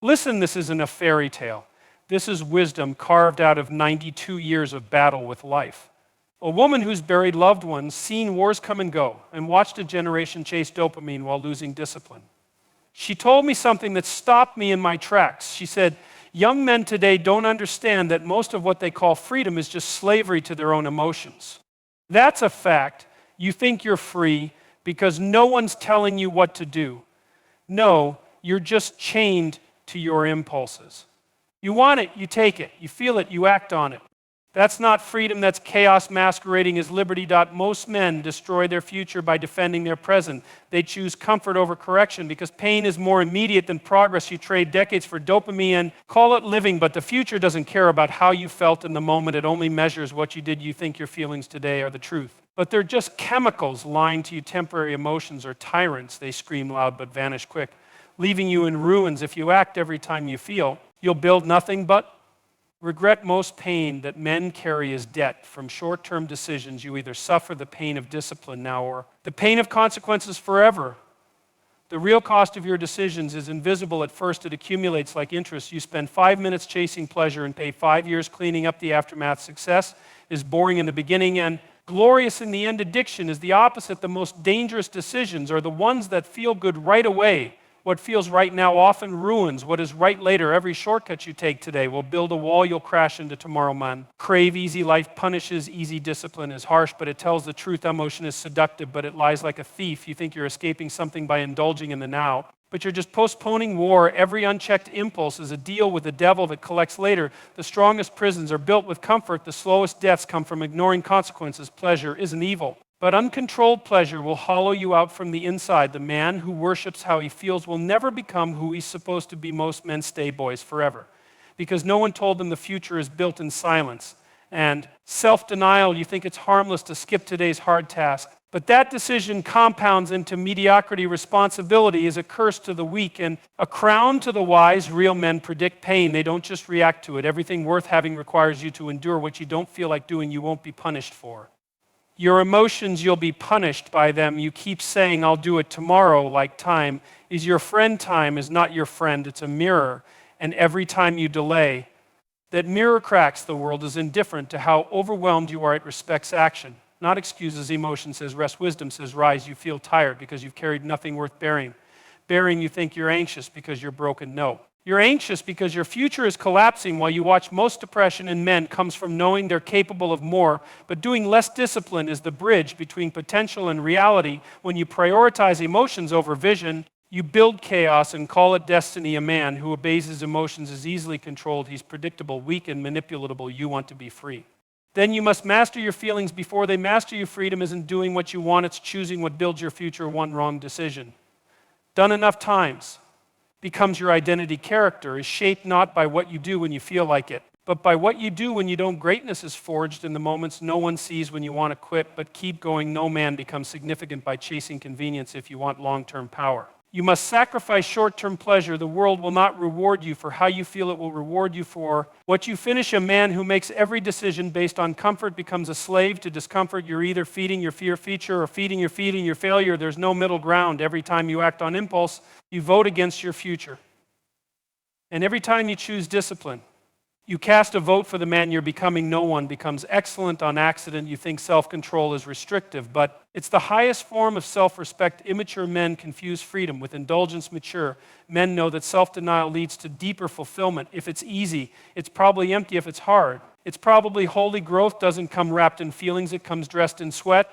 Listen, this isn't a fairy tale. This is wisdom carved out of 92 years of battle with life. A woman who's buried loved ones, seen wars come and go, and watched a generation chase dopamine while losing discipline. She told me something that stopped me in my tracks. She said, young men today don't understand that most of what they call freedom is just slavery to their own emotions. That's a fact. You think you're free because no one's telling you what to do. No, you're just chained to your impulses. You want it, you take it. You feel it, you act on it. That's not freedom, that's chaos masquerading as liberty. Most men destroy their future by defending their present. They choose comfort over correction because pain is more immediate than progress. You trade decades for dopamine and call it living, but the future doesn't care about how you felt in the moment. It only measures what you did. You think your feelings today are the truth. But they're just chemicals lying to you. Temporary emotions are tyrants. They scream loud but vanish quick, leaving you in ruins. If you act every time you feel, you'll build nothing but regret. Most pain that men carry is debt from short-term decisions. You either suffer the pain of discipline now or the pain of consequences forever. The real cost of your decisions is invisible at first. It accumulates like interest. You spend 5 minutes chasing pleasure and pay 5 years cleaning up the aftermath. Success is boring in the beginning and glorious in the end. Addiction is the opposite. The most dangerous decisions are the ones that feel good right away. What feels right now often ruins what is right later. Every shortcut you take today will build a wall you'll crash into tomorrow, man. Crave easy life punishes. Easy discipline is harsh, but it tells the truth. Emotion is seductive, but it lies like a thief. You think you're escaping something by indulging in the now, but you're just postponing war. Every unchecked impulse is a deal with the devil that collects later. The strongest prisons are built with comfort. The slowest deaths come from ignoring consequences. Pleasure isn't evil, but uncontrolled pleasure will hollow you out from the inside. The man who worships how he feels will never become who he's supposed to be. Most men stay boys forever because no one told them the future is built in silence and self-denial. You think it's harmless to skip today's hard task, but that decision compounds into mediocrity. Responsibility is a curse to the weak and a crown to the wise. Real men predict pain. They don't just react to it. Everything worth having requires you to endure what you don't feel like doing. You won't be punished for. Your emotions, you'll be punished by them. You keep saying, I'll do it tomorrow, like time is your friend. Time is not your friend, it's a mirror. And every time you delay, that mirror cracks. The world is indifferent to how overwhelmed you are. It respects action, not excuses. Emotion says rest, wisdom says rise. You feel tired because you've carried nothing worth bearing. Bearing, you think you're anxious because you're broken. No. You're anxious because your future is collapsing. While you watch most depression in men comes from knowing they're capable of more, but doing less. Discipline is the bridge between potential and reality. When you prioritize emotions over vision, you build chaos and call it destiny. A man who obeys his emotions is easily controlled. He's predictable, weak, and manipulatable. You want to be free. Then you must master your feelings before they master you. Freedom isn't doing what you want, it's choosing what builds your future. One wrong decision done enough times becomes your identity. Character is shaped not by what you do when you feel like it, but by what you do when you don't. Greatness is forged in the moments no one sees when you want to quit, but keep going. No man becomes significant by chasing convenience. If you want long-term power, you must sacrifice short-term pleasure. The world will not reward you for how you feel. It will reward you for what you finish. A man who makes every decision based on comfort becomes a slave to discomfort. You're either feeding your fear feature or feeding your failure. There's no middle ground. Every time you act on impulse, you vote against your future. And every time you choose discipline, you cast a vote for the man you're becoming. No one becomes excellent on accident. You think self-control is restrictive, but it's the highest form of self-respect. Immature men confuse freedom with indulgence. Mature men know that self-denial leads to deeper fulfillment. If it's easy, it's probably empty. If it's hard, it's probably holy. Growth doesn't come wrapped in feelings, it comes dressed in sweat.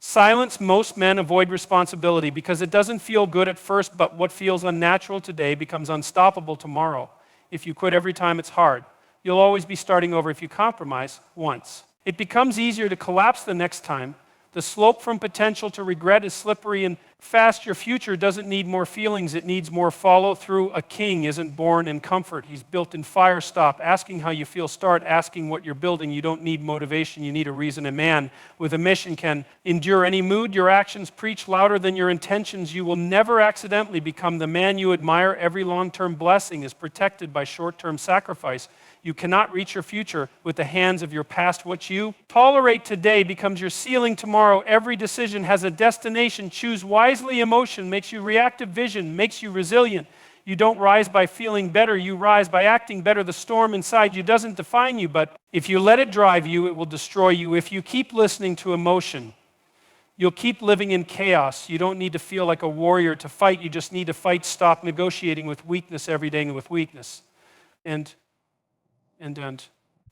Silence. Most men avoid responsibility because it doesn't feel good at first, but what feels unnatural today becomes unstoppable tomorrow. If you quit every time it's hard, you'll always be starting over. If you compromise once, it becomes easier to collapse the next time. The slope from potential to regret is slippery and fast. Your future doesn't need more feelings, it needs more follow through. A king isn't born in comfort, he's built in fire. Stop asking how you feel, start asking what you're building. You don't need motivation, you need a reason. A man with a mission can endure any mood. Your actions preach louder than your intentions. You will never accidentally become the man you admire. Every long-term blessing is protected by short-term sacrifice. You cannot reach your future with the hands of your past. What you tolerate today becomes your ceiling tomorrow. Every decision has a destination. Choose wisely. Emotion makes you reactive. Vision makes you resilient. You don't rise by feeling better, you rise by acting better. The storm inside you doesn't define you, but if you let it drive you, it will destroy you. If you keep listening to emotion, you'll keep living in chaos. You don't need to feel like a warrior to fight. You just need to fight. Stop negotiating with weakness every day with weakness. And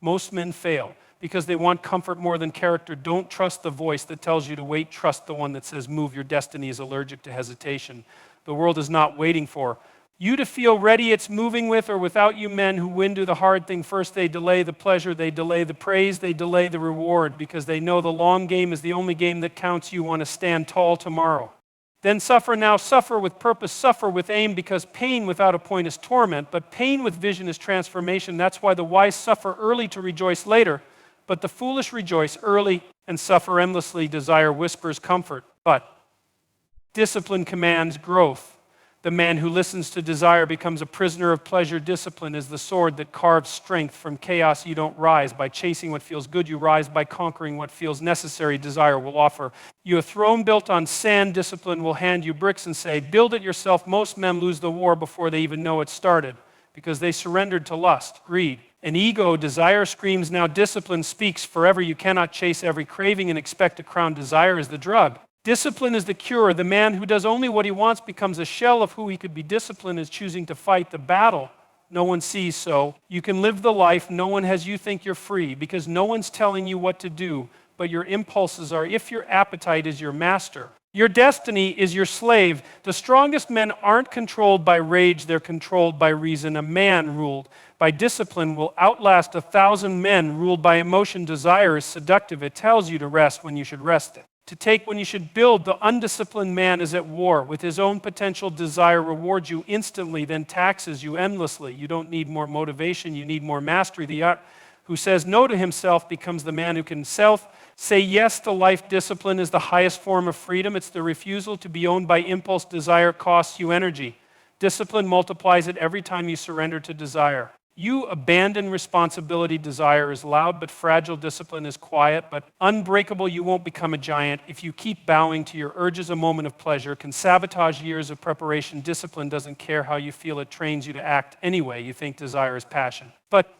most men fail because they want comfort more than character. Don't trust the voice that tells you to wait. Trust the one that says move. Your destiny is allergic to hesitation. The world is not waiting for you to feel ready. It's moving with or without you. Men who win do the hard thing first. They delay the pleasure. They delay the praise. They delay the reward because they know the long game is the only game that counts. You want to stand tall tomorrow. Then suffer now. Suffer with purpose. Suffer with aim, because pain without a point is torment, but pain with vision is transformation. That's why the wise suffer early to rejoice later, but the foolish rejoice early and suffer endlessly. Desire whispers comfort, but discipline commands growth. The man who listens to desire becomes a prisoner of pleasure. Discipline is the sword that carves strength from chaos. You don't rise by chasing what feels good. You rise by conquering what feels necessary. Desire will offer you a throne built on sand. Discipline will hand you bricks and say, build it yourself. Most men lose the war before they even know it started because they surrendered to lust, greed, and ego. Desire screams now. Discipline speaks. Forever you cannot chase every craving and expect a crown. Desire is the drug. Discipline is the cure. The man who does only what he wants becomes a shell of who he could be. Discipline is choosing to fight the battle no one sees. So you can live the life no one has. You think you're free because no one's telling you what to do, but your impulses are. If your appetite is your master, your destiny is your slave. The strongest men aren't controlled by rage, they're controlled by reason. A man ruled by discipline will outlast 1,000 men ruled by emotion. Desire is seductive. It tells you to rest when you should rest it, to take when you should build. The undisciplined man is at war with his own potential. Desire rewards you instantly, then taxes you endlessly. You don't need more motivation, you need more mastery. The who says no to himself becomes the man who can say yes to life. Discipline is the highest form of freedom. It's the refusal to be owned by impulse. Desire costs you energy. Discipline multiplies it every time you surrender to desire. You abandon responsibility. Desire is loud but fragile. Discipline is quiet but unbreakable. You won't become a giant if you keep bowing to your urges. A moment of pleasure can sabotage years of preparation. Discipline doesn't care how you feel. It trains you to act anyway. You think desire is passion, but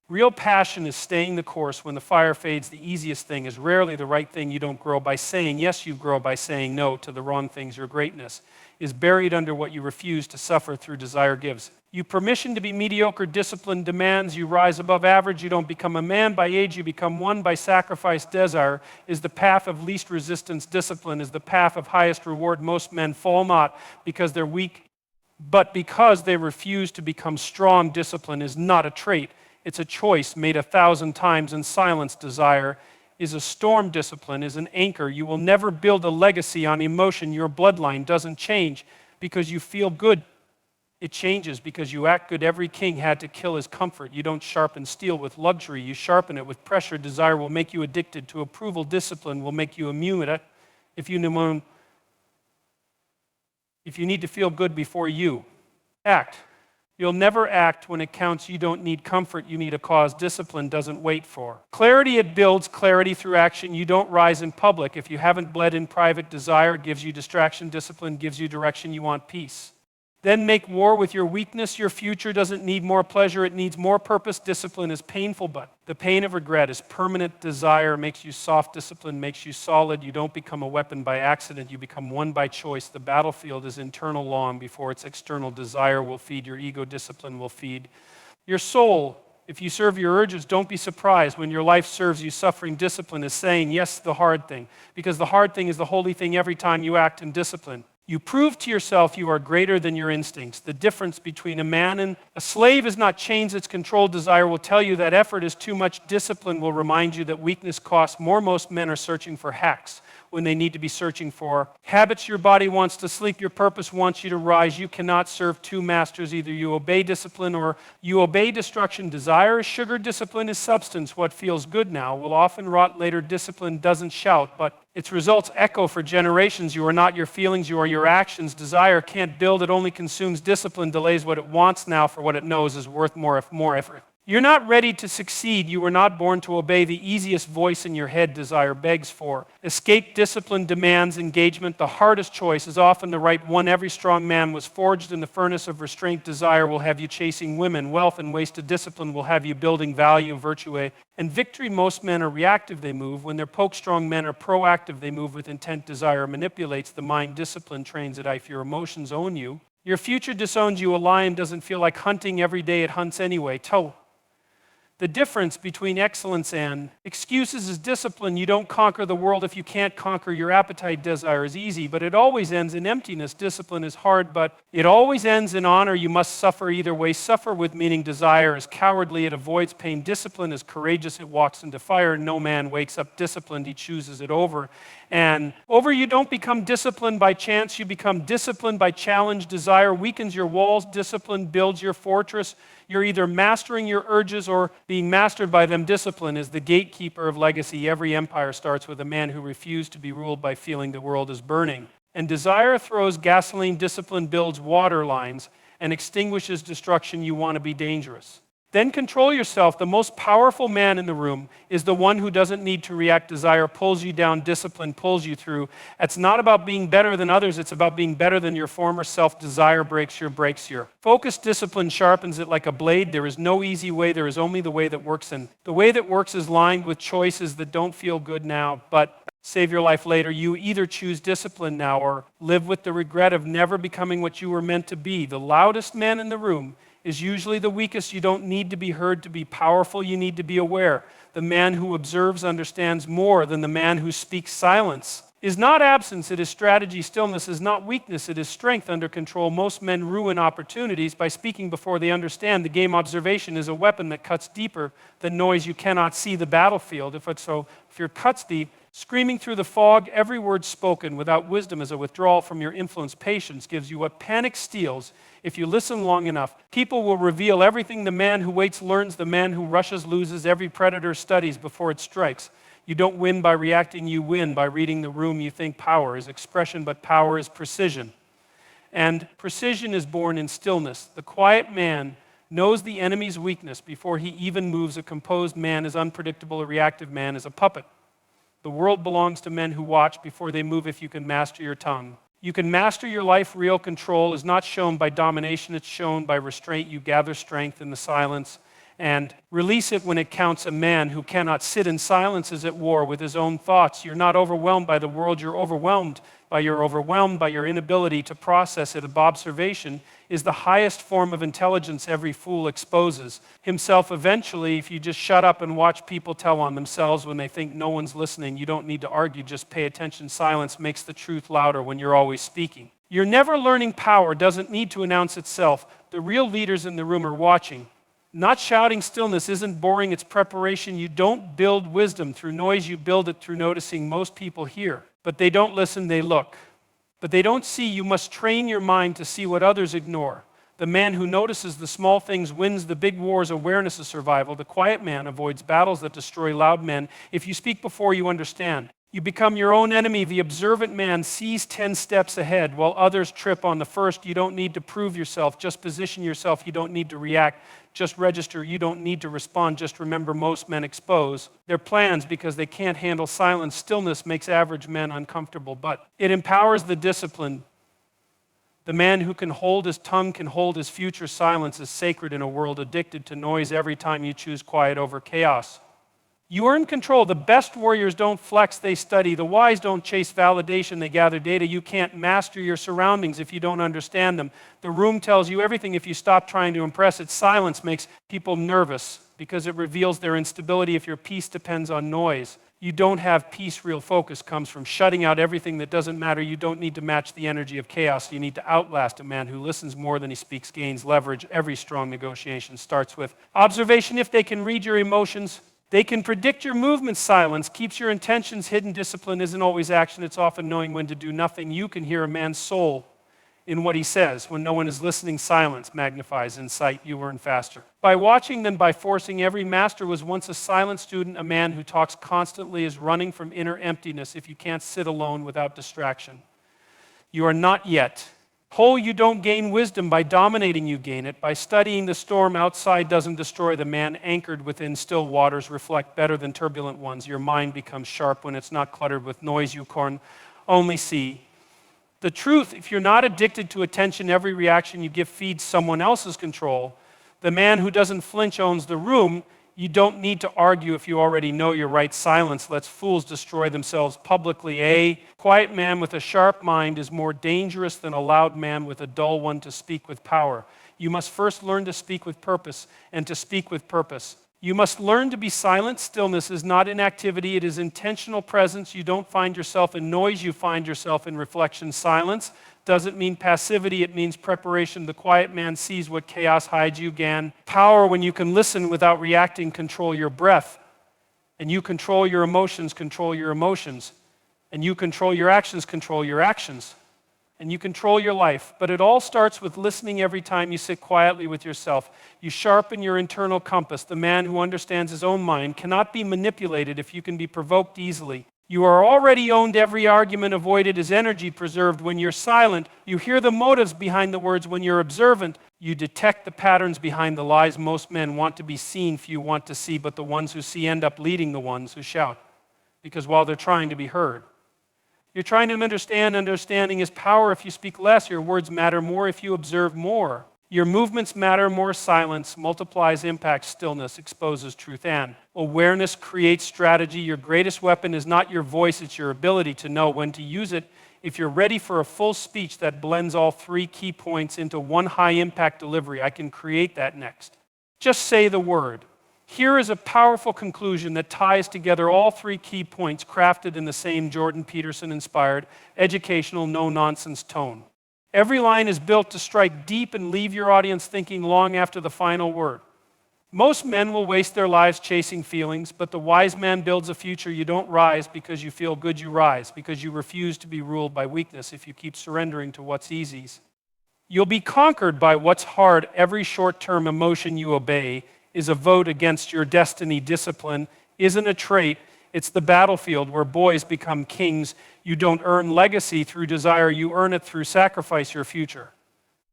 real passion is staying the course when the fire fades. The easiest thing is rarely the right thing. You don't grow by saying yes, you grow by saying no to the wrong things. Your greatness is buried under what you refuse to suffer through. Desire gives you permission to be mediocre. Discipline demands you rise above average. You don't become a man by age, you become one by sacrifice. Desire is the path of least resistance. Discipline is the path of highest reward. Most men fall not because they're weak, but because they refuse to become strong. Discipline is not a trait. It's a choice made 1,000 times in silence. Desire is a storm. Discipline is an anchor. You will never build a legacy on emotion. Your bloodline doesn't change because you feel good. It changes because you act good. Every king had to kill his comfort. You don't sharpen steel with luxury. You sharpen it with pressure. Desire will make you addicted to approval. Discipline will make you immune. If you need to feel good before you act, you'll never act when it counts. You don't need comfort, you need a cause. Discipline doesn't wait for clarity. It builds clarity through action. You don't rise in public if you haven't bled in private. Desire gives you distraction. Discipline gives you direction. You want peace, then make war with your weakness. Your future doesn't need more pleasure, it needs more purpose. Discipline is painful, but the pain of regret is permanent. Desire makes you soft. Discipline makes you solid. You don't become a weapon by accident, you become one by choice. The battlefield is internal long before it's external. Desire will feed your ego. Discipline will feed your soul. If you serve your urges, don't be surprised when your life serves you suffering. Discipline is saying yes to the hard thing, because the hard thing is the holy thing every time you act in discipline. You prove to yourself you are greater than your instincts. The difference between a man and a slave is not chains, it's control. Desire will tell you that effort is too much. Discipline will remind you that weakness costs more. Most men are searching for hacks when they need to be searching for habits. Your body wants to sleep, your purpose wants you to rise. You cannot serve two masters. Either you obey discipline or you obey destruction. Desire is sugar, discipline is substance. What feels good now will often rot later. Discipline doesn't shout, but its results echo for generations. You are not your feelings, you are your actions. Desire can't build, it only consumes. Discipline delays what it wants now for what it knows is worth more effort. You're not ready to succeed. You were not born to obey the easiest voice in your head desire begs for. Escape discipline demands engagement. The hardest choice is often the right one. Every strong man was forged in the furnace of restraint. Desire will have you chasing women. Wealth and wasted discipline will have you building value, virtue, and victory. Most men are reactive, they move. When they're poke strong men are proactive, they move with intent. Desire manipulates the mind. Discipline trains it. If your emotions own you, your future disowns you. A lion doesn't feel like hunting every day, it hunts anyway. The difference between excellence and excuses is discipline. You don't conquer the world if you can't conquer your appetite. Desire is easy, but it always ends in emptiness. Discipline is hard, but it always ends in honor. You must suffer either way. Suffer with meaning. Desire is cowardly. It avoids pain. Discipline is courageous. It walks into fire. No man wakes up disciplined. He chooses it over. And over, you don't become disciplined by chance. You become disciplined by challenge. Desire weakens your walls. Discipline builds your fortress. You're either mastering your urges or being mastered by them. Discipline is the gatekeeper of legacy. Every empire starts with a man who refused to be ruled by feeling the world is burning. And desire throws gasoline. Discipline builds water lines and extinguishes destruction. You want to be dangerous. Then control yourself. The most powerful man in the room is the one who doesn't need to react. Desire pulls you down. Discipline pulls you through. It's not about being better than others. It's about being better than your former self. Desire breaks your focus. Discipline sharpens it like a blade. There is no easy way. There is only the way that works. And the way that works is lined with choices that don't feel good now, but save your life later. You either choose discipline now or live with the regret of never becoming what you were meant to be. The loudest man in the room is usually the weakest. You don't need to be heard to be powerful. You need to be aware. The man who observes understands more than the man who speaks. Silence is not absence, it is strategy. Stillness is not weakness, it is strength under control. Most men ruin opportunities by speaking before they understand. The game observation is a weapon that cuts deeper than noise. You cannot see the battlefield. If your cuts deep, screaming through the fog, every word spoken without wisdom is a withdrawal from your influence. Patience gives you what panic steals. If you listen long enough, people will reveal everything. The man who waits learns. The man who rushes loses. Every predator studies before it strikes. You don't win by reacting, you win by reading the room. You think power is expression, but power is precision. And precision is born in stillness. The quiet man knows the enemy's weakness before he even moves. A composed man is unpredictable. A reactive man is a puppet. The world belongs to men who watch before they move. If you can master your tongue, you can master your life. Real control is not shown by domination, it's shown by restraint. You gather strength in the silence and release it when it counts. A man who cannot sit in silence is at war with his own thoughts. You're not overwhelmed by the world, you're overwhelmed by your inability to process it. Observation is the highest form of intelligence. Every fool exposes himself eventually. If you just shut up and watch people tell on themselves when they think no one's listening, you don't need to argue, just pay attention. Silence makes the truth louder when you're always speaking. You're never learning. Power doesn't need to announce itself. The real leaders in the room are watching. Not shouting. Stillness isn't boring, it's preparation. You don't build wisdom through noise, you build it through noticing. Most people hear, but they don't listen, they look. But they don't see. You must train your mind to see what others ignore. The man who notices the small things wins the big wars. Awareness is survival. The quiet man avoids battles that destroy loud men. If you speak before you understand, you become your own enemy. The observant man sees 10 steps ahead while others trip on the first. You don't need to prove yourself, just position yourself. You don't need to react, just register. You don't need to respond, just remember. Most men expose their plans because they can't handle silence. Stillness makes average men uncomfortable, but it empowers the disciplined. The man who can hold his tongue can hold his future. Silence is sacred in a world addicted to noise. Every time you choose quiet over chaos, you are in control. The best warriors don't flex, they study. The wise don't chase validation, they gather data. You can't master your surroundings if you don't understand them. The room tells you everything if you stop trying to impress it. Silence makes people nervous because it reveals their instability. If your peace depends on noise, you don't have peace. Real focus comes from shutting out everything that doesn't matter. You don't need to match the energy of chaos. You need to outlast. A man who listens more than he speaks gains leverage. Every strong negotiation starts with observation. If they can read your emotions, they can predict your movements. Silence keeps your intentions hidden. Discipline isn't always action. It's often knowing when to do nothing. You can hear a man's soul in what he says. When no one is listening, silence magnifies insight. You learn faster by watching than by forcing. Every master was once a silent student. A man who talks constantly is running from inner emptiness. If you can't sit alone without distraction, you are not yet Whole, you don't gain wisdom by dominating, you gain it. By studying the storm outside doesn't destroy the man. Anchored within still waters reflect better than turbulent ones. Your mind becomes sharp when it's not cluttered with noise you can only see. The truth, if you're not addicted to attention, every reaction you give feeds someone else's control. The man who doesn't flinch owns the room. You don't need to argue if you already know you're right. Silence lets fools destroy themselves publicly. A quiet man with a sharp mind is more dangerous than a loud man with a dull one to speak with power. You must first learn to speak with purpose and to speak with purpose. You must learn to be silent. Stillness is not inactivity, it is intentional presence. You don't find yourself in noise, you find yourself in reflection. Silence doesn't mean passivity, it means preparation. The quiet man sees what chaos hides you. Gan. Power, when you can listen without reacting, control your breath. And you control your emotions, control your emotions. And you control your actions. And you control your life. But it all starts with listening every time you sit quietly with yourself. You sharpen your internal compass. The man who understands his own mind cannot be manipulated if you can be provoked easily. You are already owned. Every argument avoided is energy preserved. When you're silent, you hear the motives behind the words. When you're observant, you detect the patterns behind the lies. Most men want to be seen, few want to see, but the ones who see end up leading the ones who shout, because while they're trying to be heard. You're trying to understand. Understanding is power. If you speak less, your words matter more. If you observe more, your movements matter more. Silence multiplies impact. Stillness exposes truth. And awareness creates strategy. Your greatest weapon is not your voice, it's your ability to know when to use it. If you're ready for a full speech that blends all three key points into one high-impact delivery, I can create that next. Just say the word. Here is a powerful conclusion that ties together all three key points crafted in the same Jordan Peterson-inspired, educational, no-nonsense tone. Every line is built to strike deep and leave your audience thinking long after the final word. Most men will waste their lives chasing feelings, but the wise man builds a future. You don't rise because you feel good, you rise because you refuse to be ruled by weakness if you keep surrendering to what's easy. You'll be conquered by what's hard. Every short-term emotion you obey is a vote against your destiny. Discipline isn't a trait, it's the battlefield where boys become kings. You don't earn legacy through desire, you earn it through sacrifice. Your future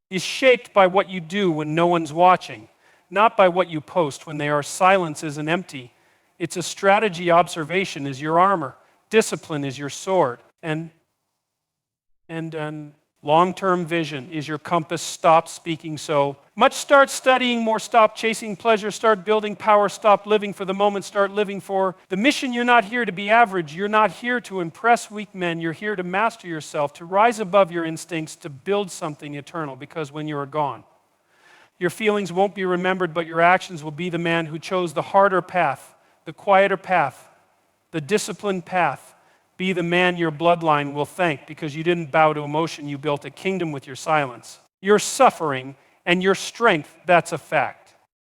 is shaped by what you do when no one's watching, not by what you post when they are. Silence isn't empty. It's a strategy. Observation is your armor. Discipline is your sword. And long-term vision is your compass. Stop speaking so much. Start studying more. Stop chasing pleasure. Start building power. Stop living for the moment. Start living for the mission. You're not here to be average. You're not here to impress weak men. You're here to master yourself, to rise above your instincts, to build something eternal, because when you are gone, your feelings won't be remembered, but your actions will be. The man who chose the harder path, the quieter path, the disciplined path. Be the man your bloodline will thank, because you didn't bow to emotion, you built a kingdom with your silence. Your suffering and your strength, that's a fact.